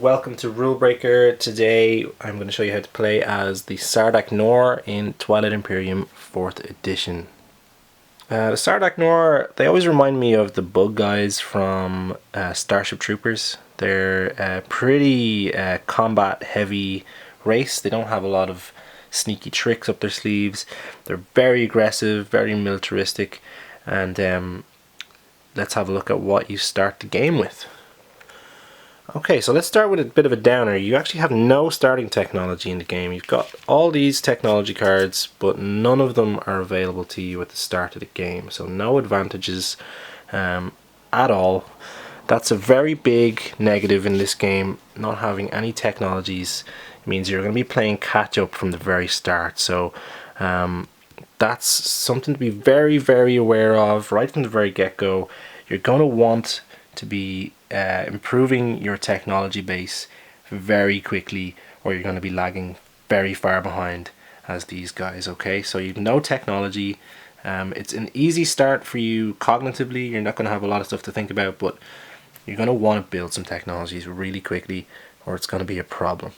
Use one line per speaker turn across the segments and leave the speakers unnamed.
welcome to Rulebreaker. Today I'm going to show you how to play as the Sardakk N'Orr in Twilight Imperium 4th edition. The Sardakk N'Orr, they always remind me of the bug guys from Starship Troopers. They're a pretty combat heavy race. They don't have a lot of sneaky tricks up their sleeves. They're very aggressive, very militaristic, and let's have a look at what you start the game with. Okay, so let's start with a bit of a downer. You actually have no starting technology in the game. You've got all these technology cards, but none of them are available to you at the start of the game. So no advantages at all. That's a very big negative in this game. Not having any technologies means you're going to be playing catch up from the very start. So that's something to be very, very aware of right from the very get-go. You're going to want to be improving your technology base very quickly, or you're going to be lagging very far behind as these guys. Okay, so you've no technology. It's an easy start for you cognitively. You're not going to have a lot of stuff to think about, but you're going to want to build some technologies really quickly, or it's going to be a problem.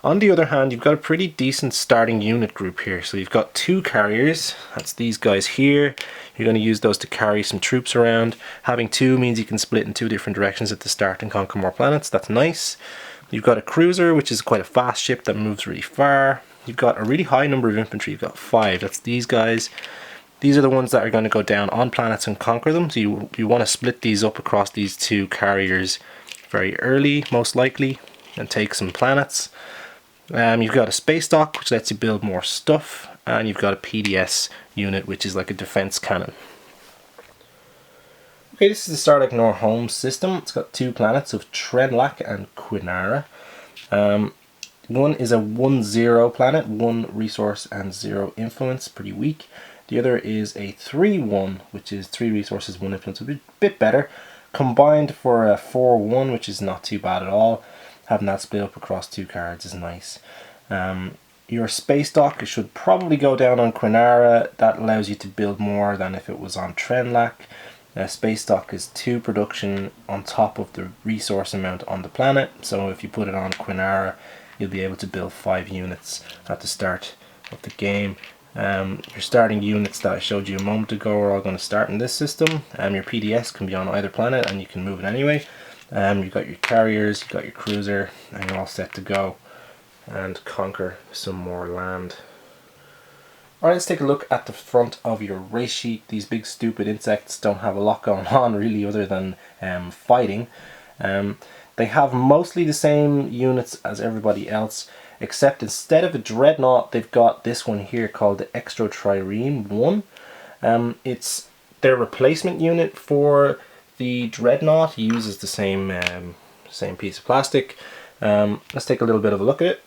On the other hand, you've got a pretty decent starting unit group here. So you've got 2 carriers. That's these guys here. You're going to use those to carry some troops around. Having 2 means you can split in 2 different directions at the start and conquer more planets. That's nice. You've got a cruiser, which is quite a fast ship that moves really far. You've got a really high number of infantry. You've got 5. That's these guys. These are the ones that are going to go down on planets and conquer them. So you want to split these up across these 2 carriers very early, most likely, and take some planets. You've got a space dock, which lets you build more stuff, and you've got a PDS unit, which is like a defense cannon. Okay, this is the Sardakk N'Orr home system. It's got 2 planets of Trireme and Quinara. One is a 1-0 planet, 1 resource and 0 influence, pretty weak. The other is a 3-1, which is 3 resources, 1 influence, a bit better. Combined for a 4-1, which is not too bad at all. Having that split up across 2 cards is nice. Your space dock should probably go down on Quinara. That allows you to build more than if it was on Trireme. Space dock is 2 production on top of the resource amount on the planet. So if you put it on Quinara, you'll be able to build 5 units at the start of the game. Your starting units that I showed you a moment ago are all going to start in this system. Your PDS can be on either planet and you can move it anyway. You've got your carriers, you've got your cruiser, and you're all set to go and conquer some more land. Alright, let's take a look at the front of your race sheet. These big stupid insects don't have a lot going on really other than fighting. They have mostly the same units as everybody else, except instead of a dreadnought, they've got this one here called the Extra Trireme 1. It's their replacement unit for the dreadnought. He uses the same piece of plastic. Let's take a little bit of a look at it.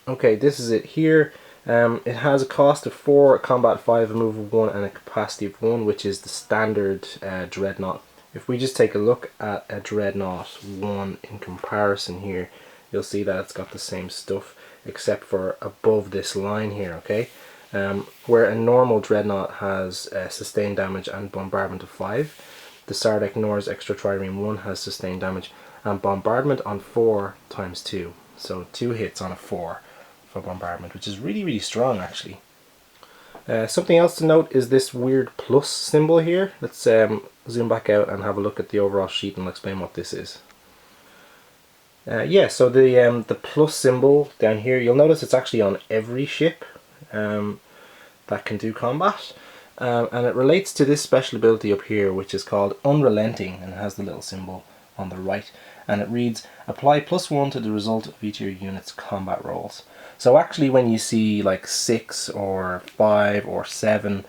Okay, this is it here. It has a cost of 4, a combat 5, a move of 1, and a capacity of 1, which is the standard dreadnought. If we just take a look at a dreadnought 1 in comparison here, you'll see that it's got the same stuff except for above this line here, okay? Where a normal dreadnought has sustained damage and bombardment of 5, the Sardakk N'Orr's Extra Trireme 1 has sustained damage and bombardment on 4 times 2. So 2 hits on a 4 for bombardment, which is really, really strong actually. Something else to note is this weird plus symbol here. Let's zoom back out and have a look at the overall sheet and I'll explain what this is. Yeah, so the plus symbol down here, you'll notice it's actually on every ship that can do combat. And it relates to this special ability up here, which is called Unrelenting, and it has the little symbol on the right, and it reads, apply +1 to the result of each of your unit's combat rolls. So actually when you see like 6 or 5 or 7,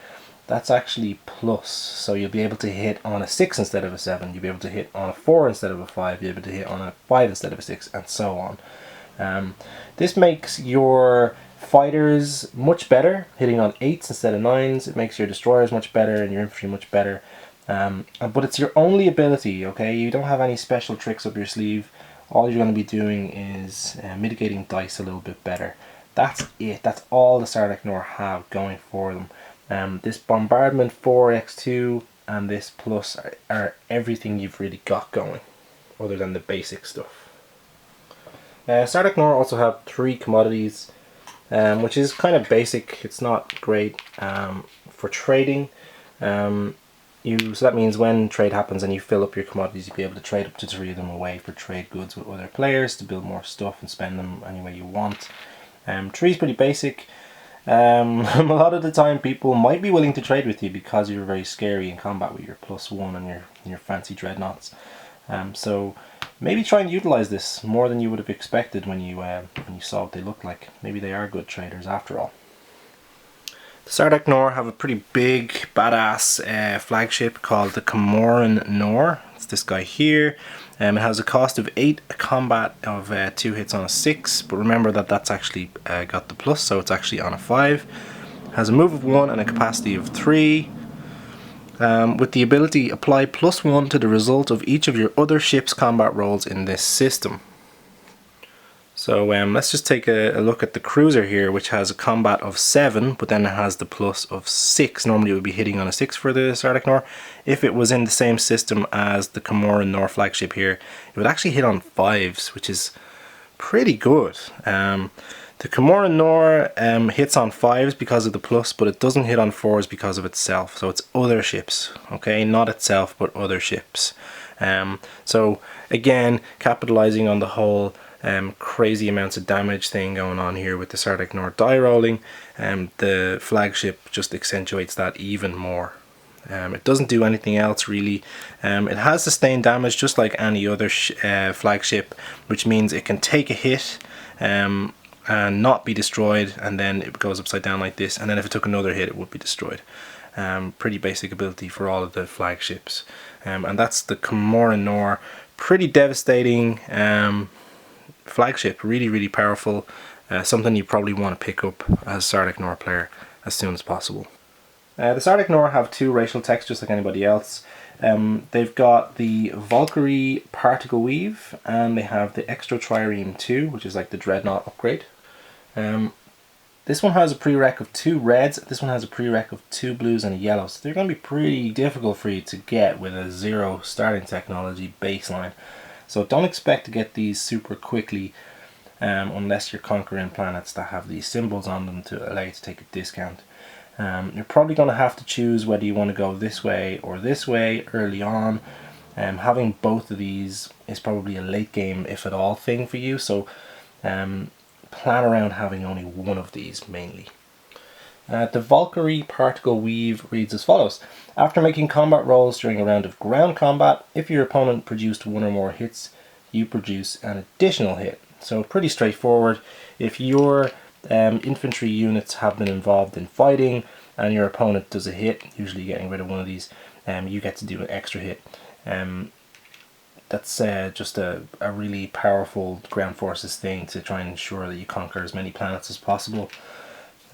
that's actually plus, so you'll be able to hit on a 6 instead of a 7, you'll be able to hit on a 4 instead of a 5, you'll be able to hit on a 5 instead of a 6, and so on. This makes your fighters much better, hitting on 8s instead of 9s. It makes your destroyers much better and your infantry much better. But it's your only ability, okay? You don't have any special tricks up your sleeve. All you're going to be doing is mitigating dice a little bit better. That's it. That's all the Sardakk N'Orr have going for them. This bombardment 4x2 and this plus are everything you've really got going. other than the basic stuff. Sardakk N'Orr also have 3 commodities, which is kind of basic. It's not great for trading. So that means when trade happens and you fill up your commodities, you'll be able to trade up to 3 of them away for trade goods with other players to build more stuff and spend them any way you want. 3 is pretty basic. A lot of the time people might be willing to trade with you because you're very scary in combat with your +1 and your fancy dreadnoughts. So maybe try and utilize this more than you would have expected when you saw what they look like. Maybe they are good traders after all. The Sardakk N'Orr have a pretty big, badass flagship called the Twilight Imperium. It's this guy here. It has a cost of 8, a combat of 2 hits on a 6, but remember that that's actually got the plus, so it's actually on a 5. It has a move of 1 and a capacity of 3. With the ability, apply +1 to the result of each of your other ship's combat rolls in this system. So let's just take a look at the cruiser here, which has a combat of 7, but then it has the plus of 6. Normally it would be hitting on a 6 for the Sardakk N'Orr. If it was in the same system as the Twilight Imperium flagship here, it would actually hit on 5s, which is pretty good. The Twilight Imperium hits on 5s because of the plus, but it doesn't hit on 4s because of itself. So it's other ships, okay? Not itself, but other ships. So again, capitalizing on the whole crazy amounts of damage thing going on here with the Sardakk N'Orr die rolling, the flagship just accentuates that even more. It doesn't do anything else really. It has sustained damage just like any other flagship, which means it can take a hit and not be destroyed, and then it goes upside down like this, and then if it took another hit it would be destroyed. Pretty basic ability for all of the flagships, and that's the Twilight N'Orr. Pretty devastating flagship, really powerful, something you probably want to pick up as a Sardakk N'Orr player as soon as possible. The Sardakk N'Orr have 2 racial texts just like anybody else. They've got the Valkyrie Particle Weave, and they have the extra Trireme 2, which is like the Dreadnought upgrade. This one has a prereq of 2 reds, this one has a prereq of 2 blues and a yellow, so they're going to be pretty difficult for you to get with a 0 starting technology baseline. So don't expect to get these super quickly unless you're conquering planets that have these symbols on them to allow you to take a discount. You're probably going to have to choose whether you want to go this way or this way early on. Having both of these is probably a late game, if at all, thing for you, so plan around having only one of these mainly. The Valkyrie Particle Weave reads as follows. After making combat rolls during a round of ground combat, if your opponent produced 1 or more hits, you produce an additional hit. So pretty straightforward. If your infantry units have been involved in fighting and your opponent does a hit, usually getting rid of one of these, you get to do an extra hit. That's just a really powerful ground forces thing to try and ensure that you conquer as many planets as possible.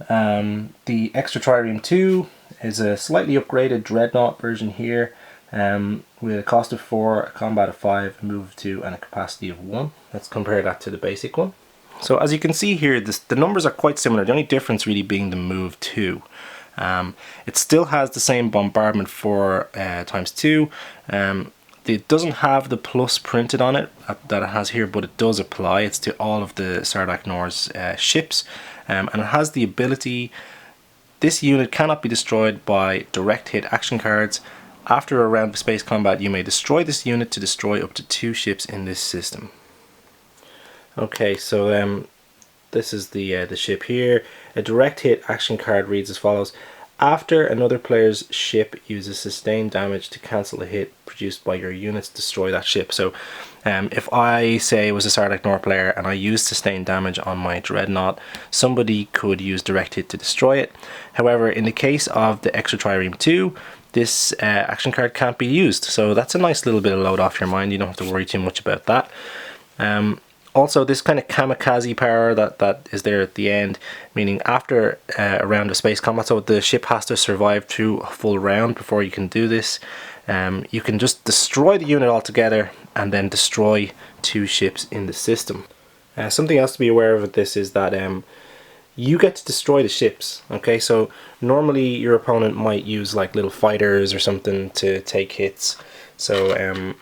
The extra Trireme 2 is a slightly upgraded Dreadnought version here, with a cost of 4, a combat of 5, a move of 2 and a capacity of 1. Let's compare that to the basic one. So as you can see here, the numbers are quite similar, the only difference really being the move 2. It still has the same bombardment 4 times 2. It doesn't have the plus printed on it that it has here, but it does apply. It's to all of the Sardakk N'Orr's ships, and it has the ability, this unit cannot be destroyed by direct hit action cards. After a round of space combat, you may destroy this unit to destroy up to 2 ships in this system. Okay, so this is the ship here. A direct hit action card reads as follows. After another player's ship uses sustained damage to cancel a hit produced by your units, destroy that ship. So if I say was a Sardakk N'Orr player and I used sustained damage on my Dreadnought, somebody could use direct hit to destroy it. However, in the case of the extra Trireme 2, this action card can't be used. So that's a nice little bit of load off your mind. You don't have to worry too much about that. Also, this kind of kamikaze power that is there at the end, meaning after a round of space combat, so the ship has to survive through a full round before you can do this. You can just destroy the unit altogether and then destroy 2 ships in the system. Something else to be aware of with this is that you get to destroy the ships. Okay, so normally your opponent might use like little fighters or something to take hits. So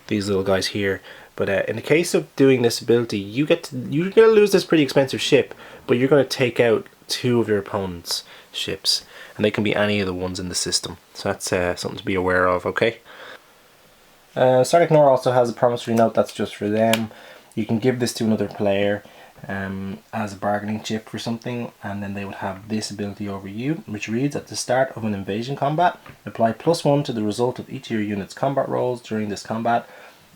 these little guys here. But in the case of doing this ability, you're gonna lose this pretty expensive ship, but you're gonna take out 2 of your opponent's ships, and they can be any of the ones in the system. So that's something to be aware of. Okay. Sardakk N'Orr also has a promissory note that's just for them. You can give this to another player as a bargaining chip for something, and then they would have this ability over you, which reads: at the start of an invasion combat, apply +1 to the result of each of your unit's combat rolls during this combat.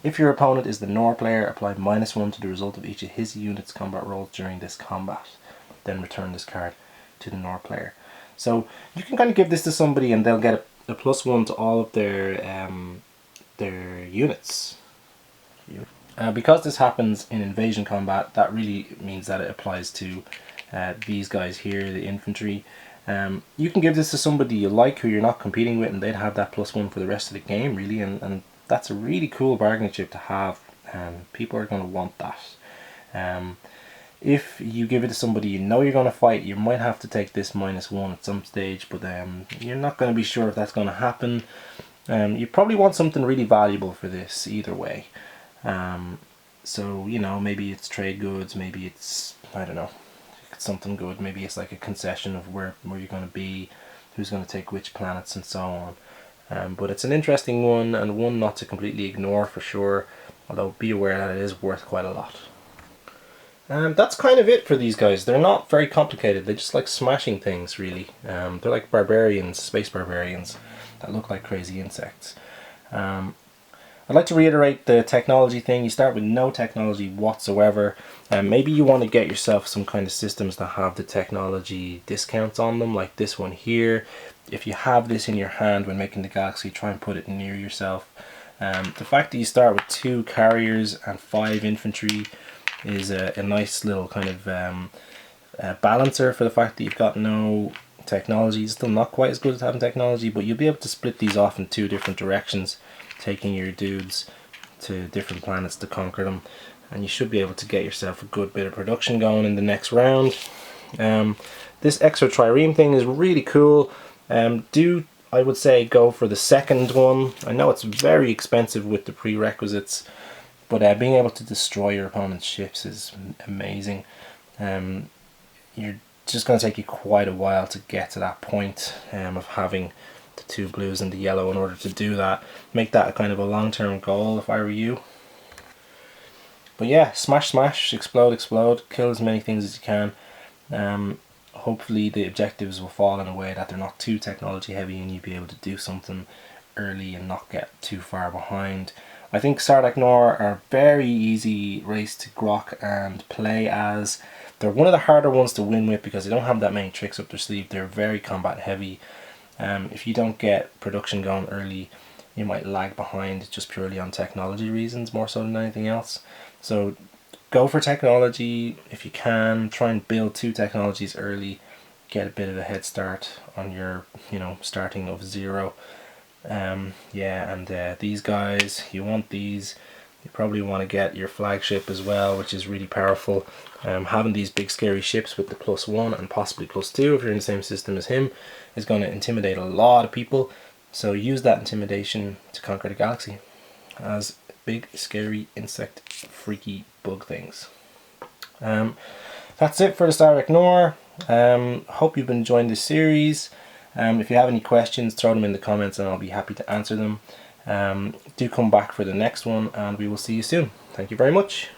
If your opponent is the N'Orr player, apply -1 to the result of each of his unit's combat rolls during this combat. Then return this card to the N'Orr player. So you can kind of give this to somebody and they'll get a +1 to all of their units. Because this happens in invasion combat, that really means that it applies to these guys here, the infantry. You can give this to somebody you like who you're not competing with, and they'd have that +1 for the rest of the game, really, and that's a really cool bargaining chip to have. People are going to want that. If you give it to somebody you know you're going to fight, you might have to take this -1 at some stage, but you're not going to be sure if that's going to happen. You probably want something really valuable for this either way. So, you know, maybe it's trade goods, maybe it's, I don't know, it's something good, maybe it's like a concession of where you're going to be, who's going to take which planets and so on. But it's an interesting one, and one not to completely ignore for sure, although be aware that it is worth quite a lot. That's kind of it for these guys. They're not very complicated, they just like smashing things, really. They're like barbarians, space barbarians, that look like crazy insects. I'd like to reiterate the technology thing. You start with no technology whatsoever. Maybe you want to get yourself some kind of systems that have the technology discounts on them, like this one here. If you have this in your hand when making the Galaxy, try and put it near yourself. The fact that you start with 2 carriers and 5 infantry is a nice little kind of balancer for the fact that you've got no technology. It's still not quite as good as having technology, but you'll be able to split these off in 2 different directions, taking your dudes to different planets to conquer them, and you should be able to get yourself a good bit of production going in the next round. This extra Trireme thing is really cool. I would say go for the second one. I know it's very expensive with the prerequisites, but being able to destroy your opponent's ships is amazing. You're just going to take you quite a while to get to that point of having the 2 blues and the yellow in order to do that. Make that a kind of a long-term goal if I were you. But yeah, smash smash, explode explode, kill as many things as you can. Hopefully the objectives will fall in a way that they're not too technology heavy and you'll be able to do something early and not get too far behind. I think Sardakk N'Orr are very easy race to grok and play as. They're one of the harder ones to win with because they don't have that many tricks up their sleeve. They're very combat heavy. If you don't get production going early, you might lag behind just purely on technology reasons more so than anything else. So go for technology if you can. Try and build 2 technologies early. Get a bit of a head start on your, starting of 0. These guys, you want these. You probably want to get your flagship as well, which is really powerful. Having these big scary ships with the +1 and possibly +2 if you're in the same system as him is going to intimidate a lot of people. So use that intimidation to conquer the galaxy as big scary insect freaky bug things. That's it for the Sardakk N'Orr. Hope you've been enjoying this series. If you have any questions, throw them in the comments and I'll be happy to answer them. Do come back for the next one and we will see you soon. Thank you very much.